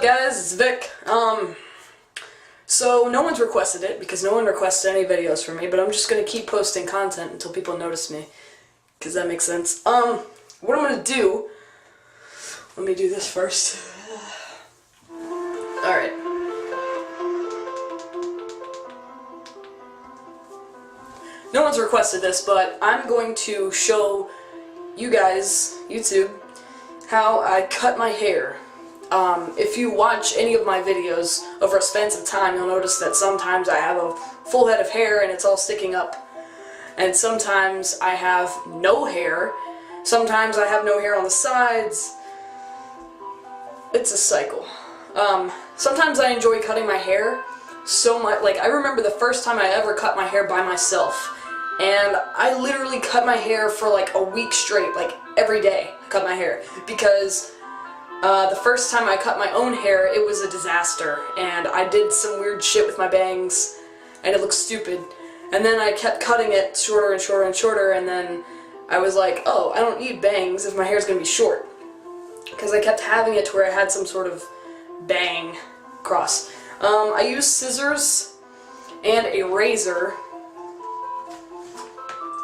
up, guys? It's Vic. So no one's requested it because no one requested any videos from me, but I'm just gonna keep posting content until people notice me, because that makes sense. What I'm gonna do, let me do this first. Alright. No one's requested this, but I'm going to show you guys, YouTube, how I cut my hair. If you watch any of my videos over a span of time, you'll notice that sometimes I have a full head of hair and it's all sticking up. And sometimes I have no hair. Sometimes I have no hair on the sides. It's a cycle. Sometimes I enjoy cutting my hair so much. Like, I remember the first time I ever cut my hair by myself. And I literally cut my hair for like a week straight, like every day I cut my hair. Because the first time I cut my own hair, it was a disaster, and I did some weird shit with my bangs, and it looked stupid. And then I kept cutting it shorter and shorter and shorter, and then I was like, oh, I don't need bangs if my hair's gonna be short. Because I kept having it to where I had some sort of bang cross. I used scissors and a razor.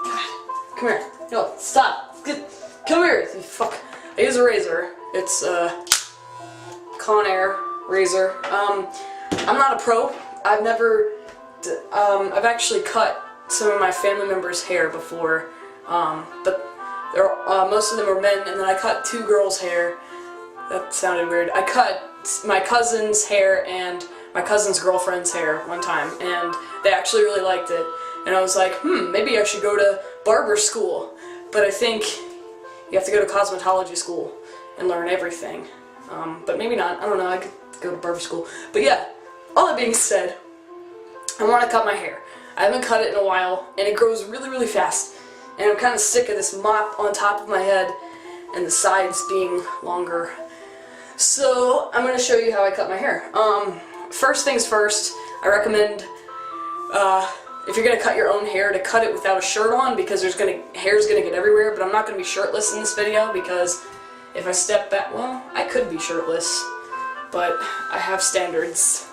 God, come here. No, stop. Come here, you fuck. I use a razor. It's a Conair razor. I'm not a pro. I've never, I've actually cut some of my family members' hair before, but most of them are men, and then I cut two girls' hair. That sounded weird. I cut my cousin's hair and my cousin's girlfriend's hair one time, and they actually really liked it. And I was like, maybe I should go to barber school. But I think you have to go to cosmetology school and learn everything. But maybe not. I don't know. I could go to barber school. But yeah, all that being said, I want to cut my hair. I haven't cut it in a while, and it grows really, really fast. And I'm kind of sick of this mop on top of my head and the sides being longer. So I'm going to show you how I cut my hair. First things first, I recommend if you're going to cut your own hair, to cut it without a shirt on, because hair's going to get everywhere. But I'm not going to be shirtless in this video, because if I step back, well, I could be shirtless, but I have standards.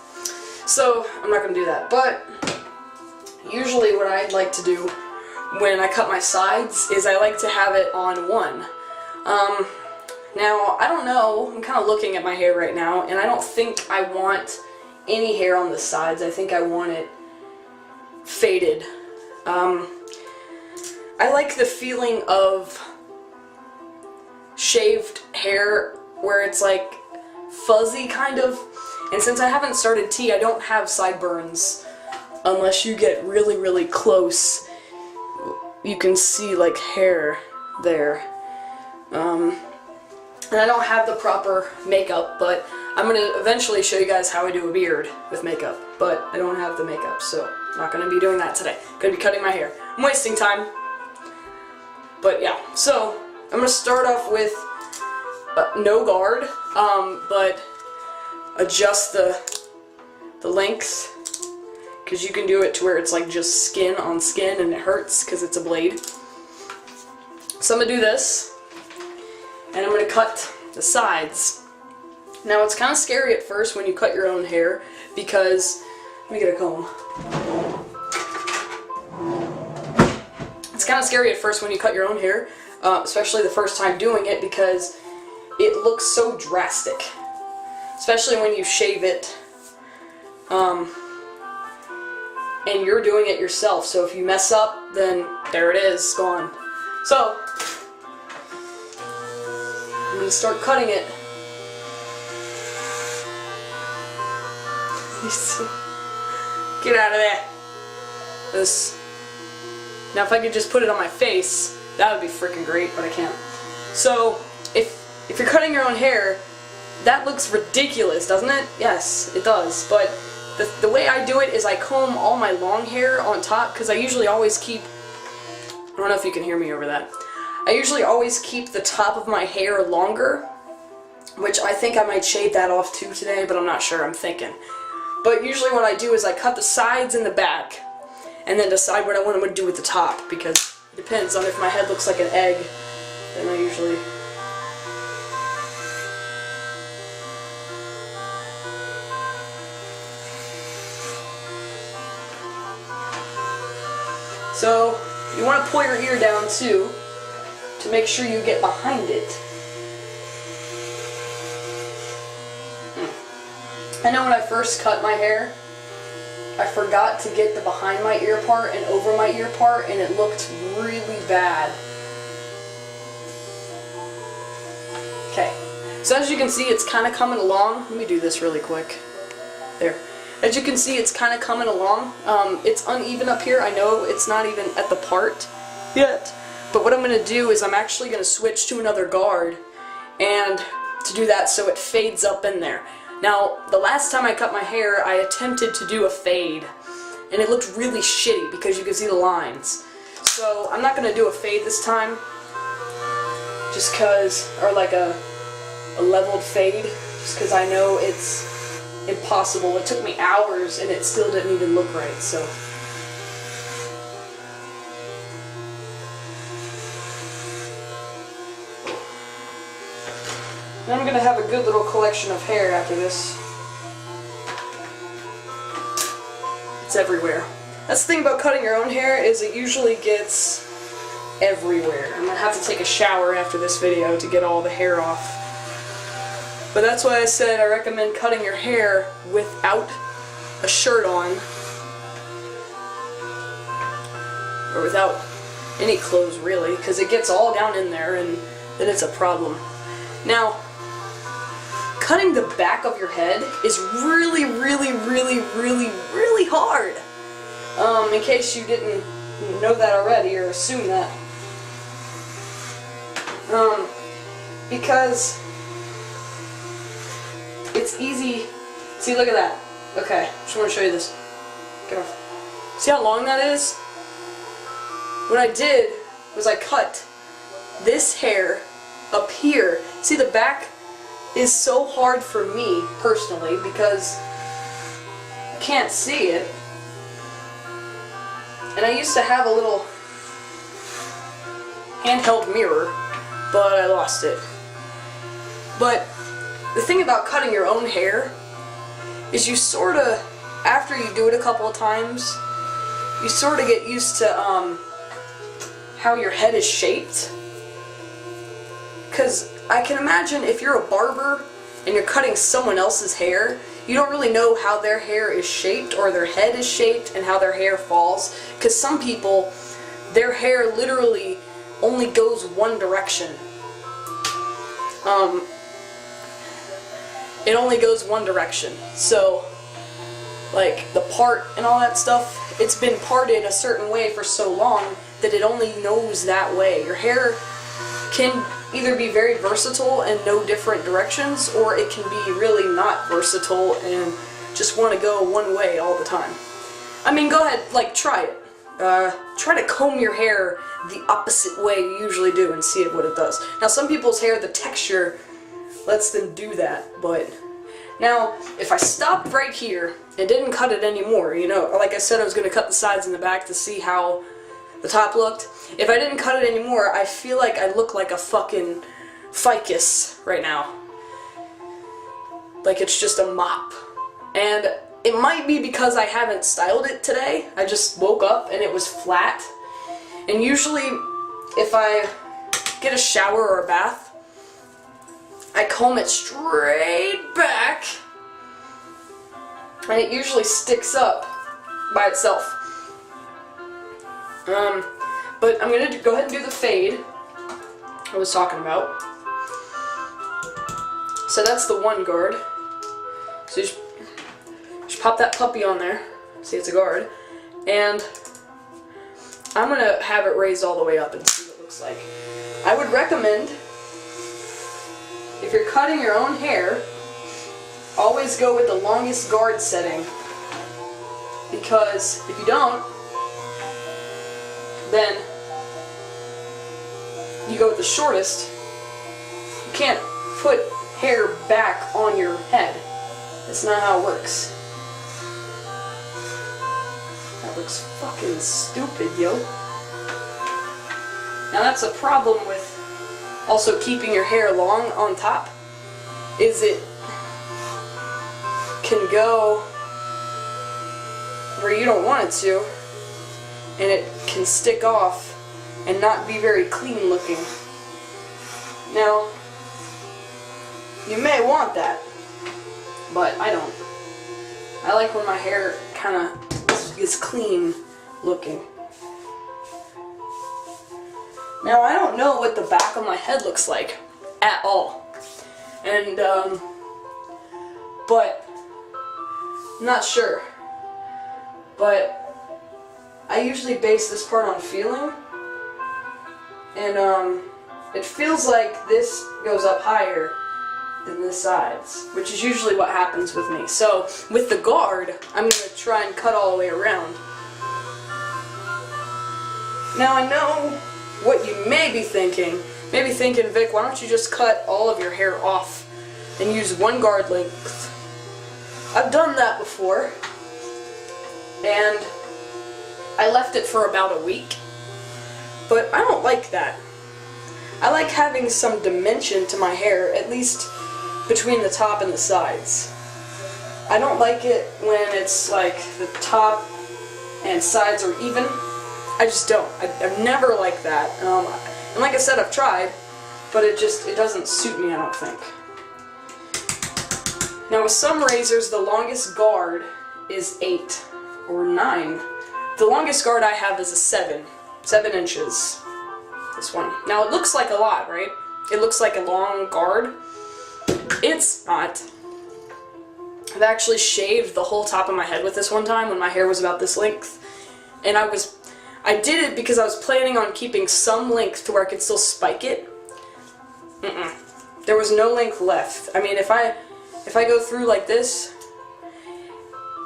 So I'm not going to do that. But usually what I'd like to do when I cut my sides is I like to have it on one. Now, I don't know, I'm kind of looking at my hair right now, and I don't think I want any hair on the sides. I think I want it faded. I like the feeling of shaved hair where it's like fuzzy kind of, and since I haven't started tea, I don't have sideburns. Unless you get really, really close, you can see like hair there. And I don't have the proper makeup, but I'm going to eventually show you guys how I do a beard with makeup, but I don't have the makeup, so I'm not going to be doing that today. I'm going to be cutting my hair. I'm wasting time. But yeah, so I'm going to start off with no guard, but adjust the length, because you can do it to where it's like just skin on skin and it hurts because it's a blade. So I'm going to do this, and I'm going to cut the sides. Now it's kind of scary at first when you cut your own hair, because, let me get a comb. It's kind of scary at first when you cut your own hair, especially the first time doing it, because it looks so drastic. Especially when you shave it, and you're doing it yourself, so if you mess up, then there it is, gone. So, I'm going to start cutting it. Get out of there. This. Now if I could just put it on my face, that would be freaking great, but I can't. So, if you're cutting your own hair, that looks ridiculous, doesn't it? Yes, it does. But the way I do it is I comb all my long hair on top, because I usually always keep, I don't know if you can hear me over that. I usually always keep the top of my hair longer, which I think I might shave that off too today, but I'm not sure, I'm thinking. But usually what I do is I cut the sides and the back, and then decide what I want to do with the top, because it depends on if my head looks like an egg, then I usually So you want to pull your ear down too to make sure you get behind it. I know when I first cut my hair, I forgot to get the behind my ear part and over my ear part, and it looked really bad. Okay, so as you can see, it's kind of coming along. Let me do this really quick. There. As you can see, it's kind of coming along. It's uneven up here. I know it's not even at the part yet, but what I'm going to do is I'm actually going to switch to another guard, and to do that so it fades up in there. Now, the last time I cut my hair, I attempted to do a fade, and it looked really shitty because you can see the lines. So I'm not going to do a fade this time, just because, or like a leveled fade, just because I know it's impossible. It took me hours and it still didn't even look right, so. Then I'm going to have a good little collection of hair after this. It's everywhere. That's the thing about cutting your own hair, is it usually gets everywhere. I'm going to have to take a shower after this video to get all the hair off. But that's why I said I recommend cutting your hair without a shirt on. Or without any clothes, really, because it gets all down in there and then it's a problem. Now, cutting the back of your head is really, really, really, really, really hard. In case you didn't know that already or assume that. Because it's easy. See, look at that. Okay, just want to show you this. Get off. See how long that is? What I did was I cut this hair up here. See, the back is so hard for me, personally, because you can't see it. And I used to have a little handheld mirror, but I lost it. But the thing about cutting your own hair is you sort of, after you do it a couple of times, you sort of get used to how your head is shaped. Because I can imagine if you're a barber and you're cutting someone else's hair, you don't really know how their hair is shaped or their head is shaped and how their hair falls. Because some people, their hair literally only goes one direction. It only goes one direction. So, like, the part and all that stuff, it's been parted a certain way for so long that it only knows that way. Your hair can either be very versatile and know different directions, or it can be really not versatile and just want to go one way all the time. I mean, go ahead, like, try it. Try to comb your hair the opposite way you usually do and see what it does. Now, some people's hair, the texture lets them do that, but now, if I stopped right here and didn't cut it anymore, you know, like I said, I was going to cut the sides and the back to see how the top looked. If I didn't cut it anymore, I feel like I look like a fucking ficus right now. Like it's just a mop. And it might be because I haven't styled it today. I just woke up and it was flat. And usually, if I get a shower or a bath, I comb it straight back, and it usually sticks up by itself. But I'm going to go ahead and do the fade I was talking about. So that's the one guard. So you just pop that puppy on there. See, it's a guard. And I'm going to have it raised all the way up and see what it looks like. I would recommend, if you're cutting your own hair, always go with the longest guard setting. Because if you don't, then you go with the shortest. You can't put hair back on your head. That's not how it works. That looks fucking stupid, yo. Now that's a problem with also keeping your hair long on top, is it can go where you don't want it to, and it can stick off and not be very clean looking. Now, you may want that, but I don't. I like when my hair kind of is clean looking. Now, I don't know what the back of my head looks like at all. And, but, I'm not sure. But, I usually base this part on feeling. And, it feels like this goes up higher than the sides, which is usually what happens with me. So, with the guard, I'm going to try and cut all the way around. Now, I know what you may be thinking. Maybe thinking, Vic, why don't you just cut all of your hair off and use one guard length? I've done that before, and I left it for about a week, but I don't like that. I like having some dimension to my hair, at least between the top and the sides. I don't like it when it's like the top and sides are even. I just don't. I've never liked that. And like I said, I've tried, but it doesn't suit me, I don't think. Now with some razors, the longest guard is 8 or 9. The longest guard I have is a 7 inches. This one. Now it looks like a lot, right? It looks like a long guard. It's not. I've actually shaved the whole top of my head with this one time when my hair was about this length. And I did it because I was planning on keeping some length to where I could still spike it. There was no length left. I mean, if I go through like this,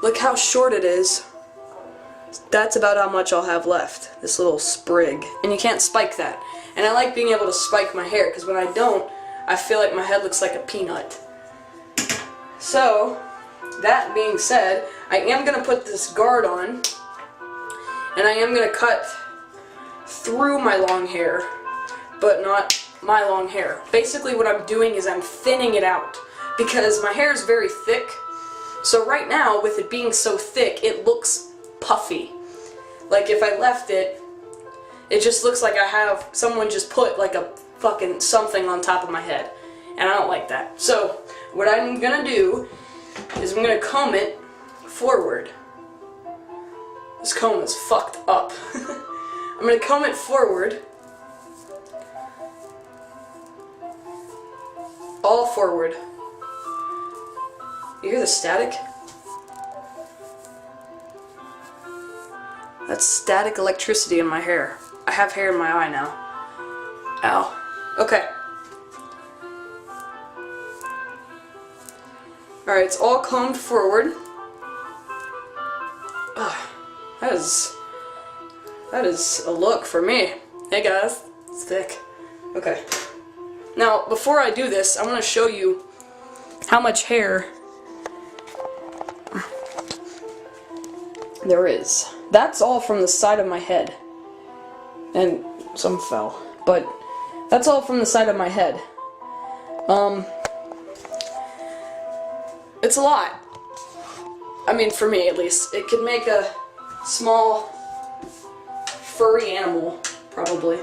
look how short it is. That's about how much I'll have left. This little sprig. And you can't spike that. And I like being able to spike my hair, because when I don't, I feel like my head looks like a peanut. So, that being said, I am going to put this guard on. And I am going to cut through my long hair, but not my long hair. Basically what I'm doing is I'm thinning it out, because my hair is very thick. So right now, with it being so thick, it looks puffy. Like if I left it, it just looks like I have someone just put like a fucking something on top of my head. And I don't like that. So what I'm going to do is I'm going to comb it forward. This comb is fucked up. I'm going to comb it forward. All forward. You hear the static? That's static electricity in my hair. I have hair in my eye now. Ow. Okay. Alright, it's all combed forward. Ugh. That is a look for me. Hey guys, it's thick. Okay. Now, before I do this, I want to show you how much hair there is. That's all from the side of my head. And some fell. But that's all from the side of my head. It's a lot. I mean, for me at least. It could make a small furry animal, probably.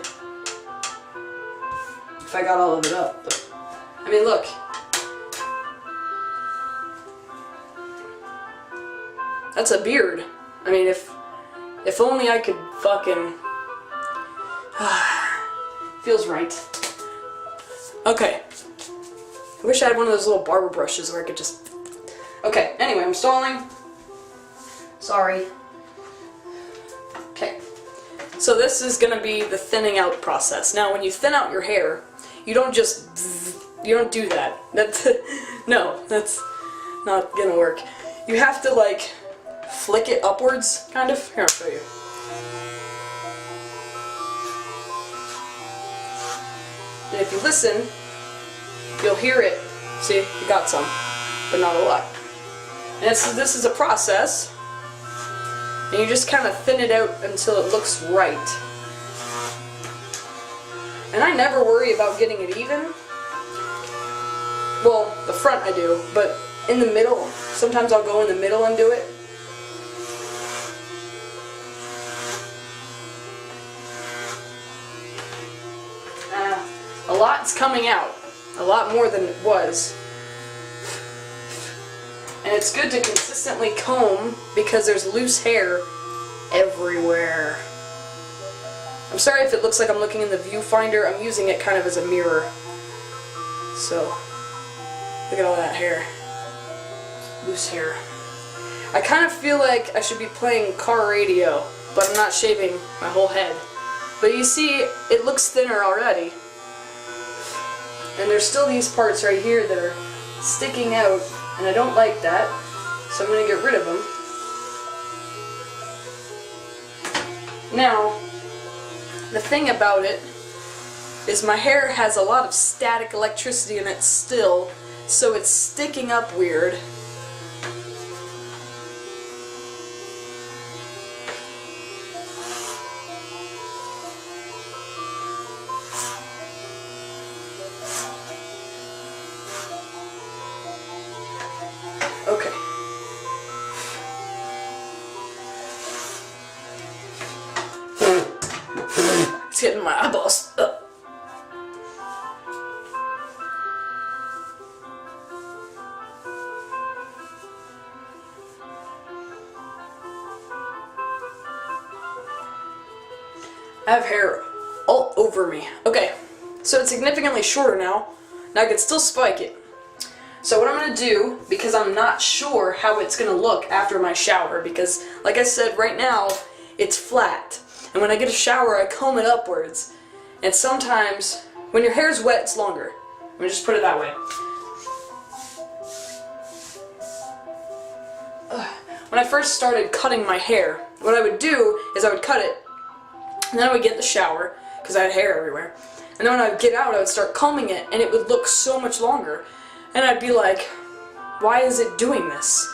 If I got all of it up. But, I mean, look. That's a beard. I mean, if only I could fucking... feels right. Okay. I wish I had one of those little barber brushes where I could just... Okay, anyway, I'm stalling. Sorry. Okay. So this is gonna be the thinning out process. Now, when you thin out your hair, you don't just... You don't do that. No, that's not gonna work. You have to, like, flick it upwards, kind of. Here, I'll show you. And if you listen, you'll hear it. See, you got some, but not a lot. And this is a process, and you just kind of thin it out until it looks right. And I never worry about getting it even. Well, the front I do, but in the middle, sometimes I'll go in the middle and do it. lot's coming out. A lot more than it was. And it's good to consistently comb because there's loose hair everywhere. I'm sorry if it looks like I'm looking in the viewfinder. I'm using it kind of as a mirror. So, look at all that hair. Loose hair. I kind of feel like I should be playing car radio, but I'm not shaving my whole head. But you see, it looks thinner already. And there's still these parts right here that are sticking out, and I don't like that, so I'm going to get rid of them. Now, the thing about it is my hair has a lot of static electricity in it still, so it's sticking up weird. Okay. It's getting my eyeballs. I have hair all over me. Okay, so it's significantly shorter now. Now I can still spike it. So what I'm going to do, because I'm not sure how it's going to look after my shower, because like I said, right now it's flat. And when I get a shower, I comb it upwards. And sometimes, when your hair's wet, it's longer. Let me just put it that way. When I first started cutting my hair, what I would do is I would cut it, and then I would get in the shower, because I had hair everywhere. And then when I would get out, I would start combing it, and it would look so much longer. And I'd be like, why is it doing this?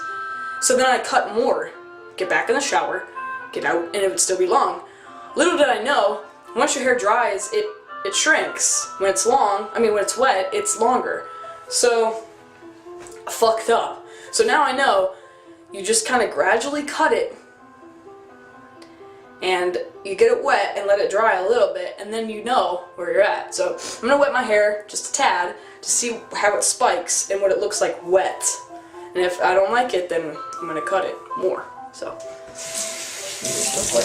So then I'd cut more, get back in the shower, get out, and it would still be long. Little did I know, once your hair dries, it shrinks. When it's long, when it's wet, it's longer. So, fucked up. So now I know, you just kind of gradually cut it, and you get it wet and let it dry a little bit, and then you know where you're at. So I'm going to wet my hair just a tad to see how it spikes and what it looks like wet. And if I don't like it, then I'm going to cut it more. So, just like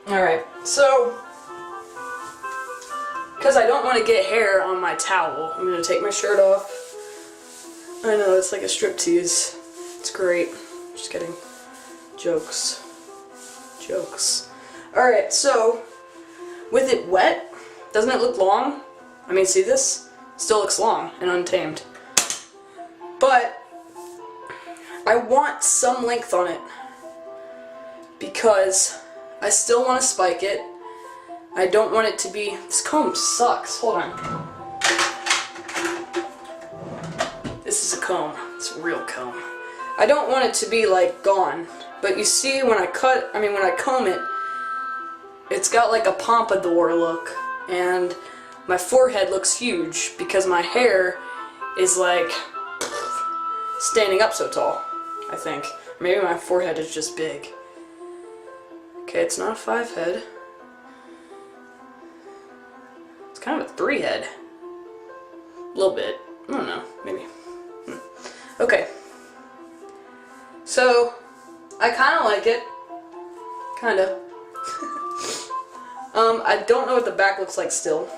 alright, so, because I don't want to get hair on my towel, I'm going to take my shirt off. I know, it's like a striptease. It's great. Just kidding. Jokes. Jokes. Alright, so, with it wet, doesn't it look long? See this? Still looks long and untamed. But, I want some length on it, because I still want to spike it. I don't want it to be... This comb sucks. Hold on. This is a comb. It's a real comb. I don't want it to be, like, gone. But you see, when I comb it, it's got, like, a pompadour look. And my forehead looks huge because my hair is, like, standing up so tall, I think. Maybe my forehead is just big. Okay, it's not a 5 head. It's kind of a 3 head. A little bit. I don't know, maybe. Okay. So, I kind of like it. Kind of. I don't know what the back looks like still,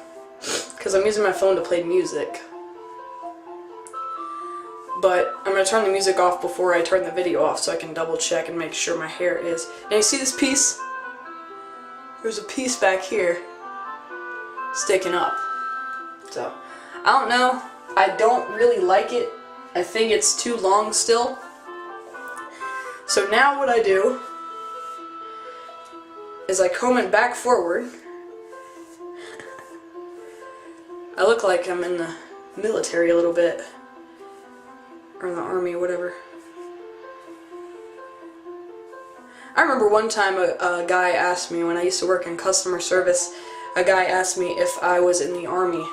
because I'm using my phone to play music. But I'm going to turn the music off before I turn the video off so I can double check and make sure my hair is... Now you see this piece? There's a piece back here sticking up. So, I don't know. I don't really like it. I think it's too long still. So now what I do is I comb it back forward. I look like I'm in the military a little bit. Or in the army, whatever. I remember one time a guy asked me, when I used to work in customer service, a guy asked me if I was in the army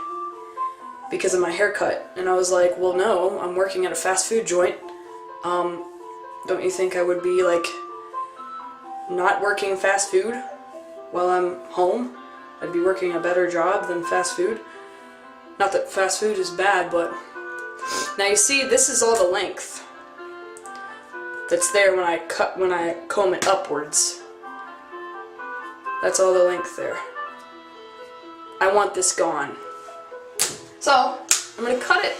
because of my haircut. And I was like, well, no, I'm working at a fast food joint. Don't you think I would be, like, not working fast food while I'm home? I'd be working a better job than fast food. Not that fast food is bad, but... Now you see, this is all the length that's there when I comb it upwards. That's all the length there. I want this gone. So, I'm gonna cut it.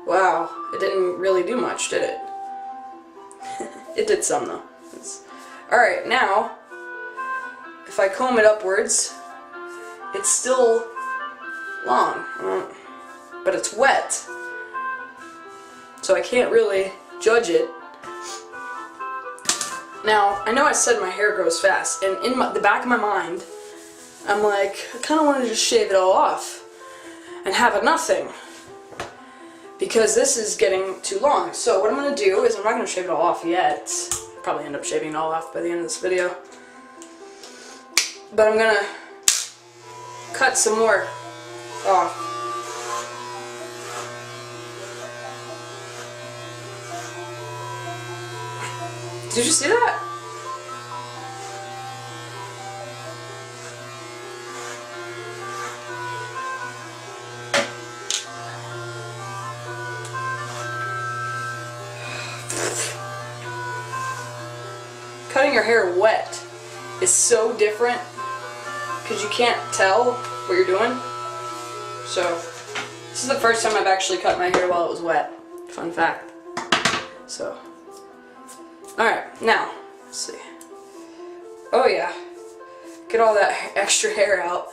Wow, it didn't really do much, did it? It did some, though. Alright, now, if I comb it upwards, it's still long, but it's wet, so I can't really judge it. Now, I know I said my hair grows fast, and in the back of my mind, I'm like, I kind of want to just shave it all off and have a nothing, because this is getting too long. So what I'm going to do is, I'm not going to shave it all off yet. Probably end up shaving it all off by the end of this video. But I'm going to cut some more off. Did you see that? Cutting your hair wet is so different because you can't tell what you're doing. So, this is the first time I've actually cut my hair while it was wet. Fun fact. So, alright, now, let's see. Oh yeah, get all that extra hair out.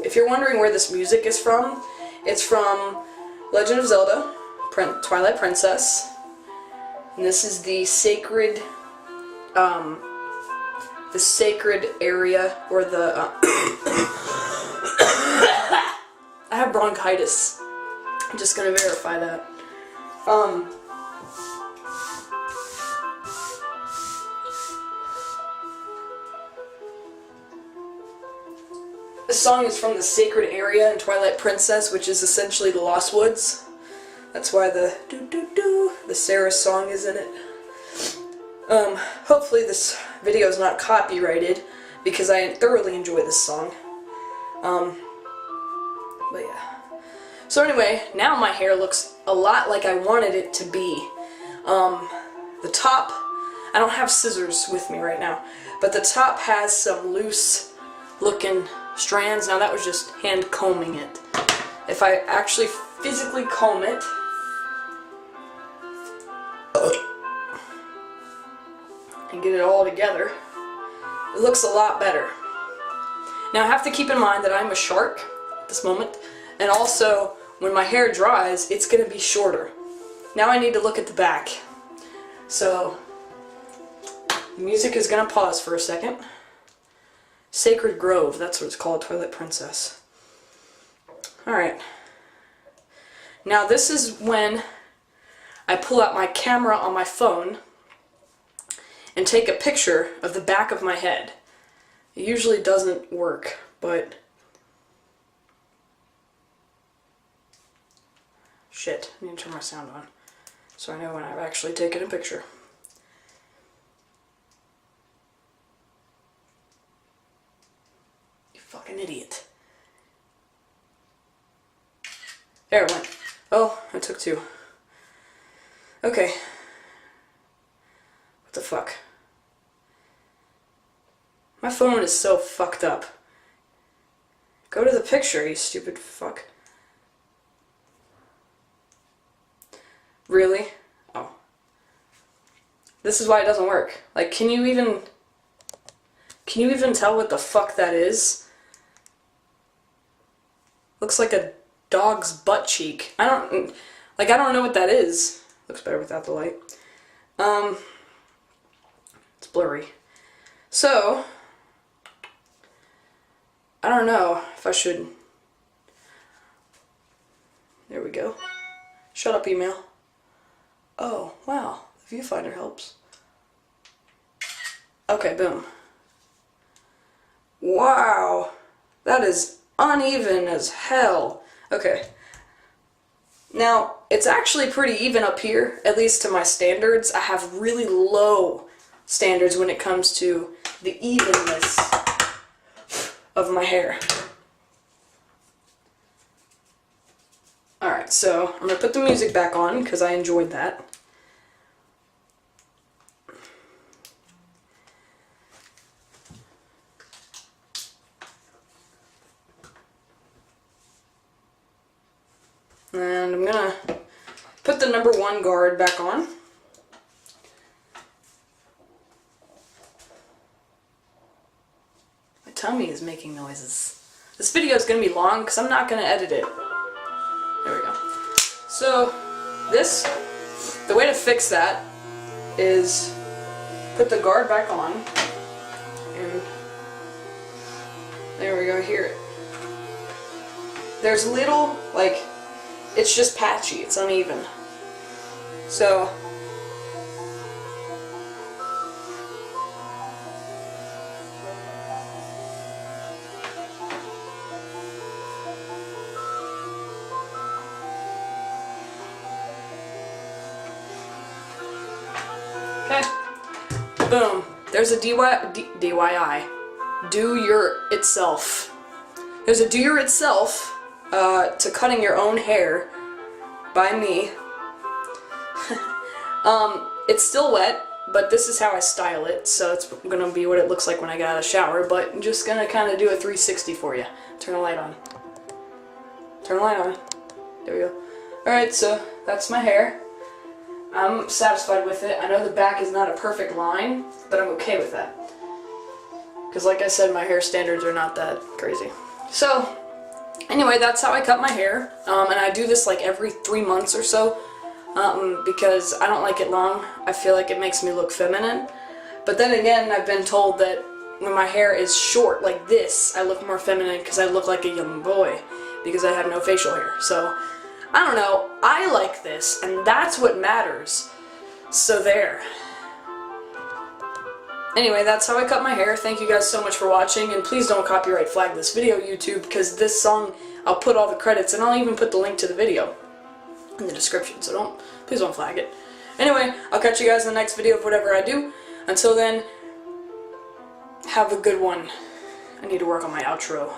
If you're wondering where this music is from, it's from Legend of Zelda, Twilight Princess, and this is the sacred area, or the I have bronchitis. I'm just gonna verify that. This song is from the sacred area in Twilight Princess, which is essentially the Lost Woods. That's why the the Sarah song is in it. Hopefully this video is not copyrighted, because I thoroughly enjoy this song. But yeah. So anyway, now my hair looks a lot like I wanted it to be. The top, I don't have scissors with me right now, but the top has some loose looking strands. Now that was just hand combing it. If I actually physically comb it, and get it all together, it looks a lot better. Now I have to keep in mind that I'm a shark at this moment, and also when my hair dries, it's going to be shorter. Now I need to look at the back. So, the music is going to pause for a second. Sacred Grove, that's what it's called, Twilight Princess. Alright. Now this is when I pull out my camera on my phone and take a picture of the back of my head. It usually doesn't work, but... Shit, I need to turn my sound on so I know when I've actually taken a picture. Fucking idiot. There it went. Oh, I took two. Okay. What the fuck? My phone is so fucked up. Go to the picture, you stupid fuck. Really? Oh. This is why it doesn't work. Like, can you even tell what the fuck that is? Looks like a dog's butt cheek. I don't know what that is. Looks better without the light. It's blurry. So, I don't know if I should... There we go. Shut up, email. Oh, wow. The viewfinder helps. Okay, boom. Wow. That is uneven as hell. Okay. Now, it's actually pretty even up here, at least to my standards. I have really low standards when it comes to the evenness of my hair. Alright, so I'm going to put the music back on because I enjoyed that. And I'm going to put the number 1 guard back on. My tummy is making noises. This video is going to be long because I'm not going to edit it. There we go. So, the way to fix that is put the guard back on, and there we go, hear it. There's little, like, it's just patchy, it's uneven. So, okay, boom, there's a DIY, do your itself. There's a do your itself to cutting your own hair by me. It's still wet, but this is how I style it, so it's gonna be what it looks like when I get out of the shower, but I'm just gonna kind of do a 360 for you. Turn the light on. Turn the light on. There we go. Alright, so that's my hair. I'm satisfied with it. I know the back is not a perfect line, but I'm okay with that. Because like I said, my hair standards are not that crazy. So, anyway, that's how I cut my hair, and I do this like every 3 months or so, because I don't like it long. I feel like it makes me look feminine. But then again, I've been told that when my hair is short like this, I look more feminine because I look like a young boy, because I have no facial hair. So, I don't know, I like this, and that's what matters. So there. Anyway, that's how I cut my hair. Thank you guys so much for watching, and please don't copyright flag this video, YouTube, because this song, I'll put all the credits, and I'll even put the link to the video in the description, so please don't flag it. Anyway, I'll catch you guys in the next video of whatever I do. Until then, have a good one. I need to work on my outro.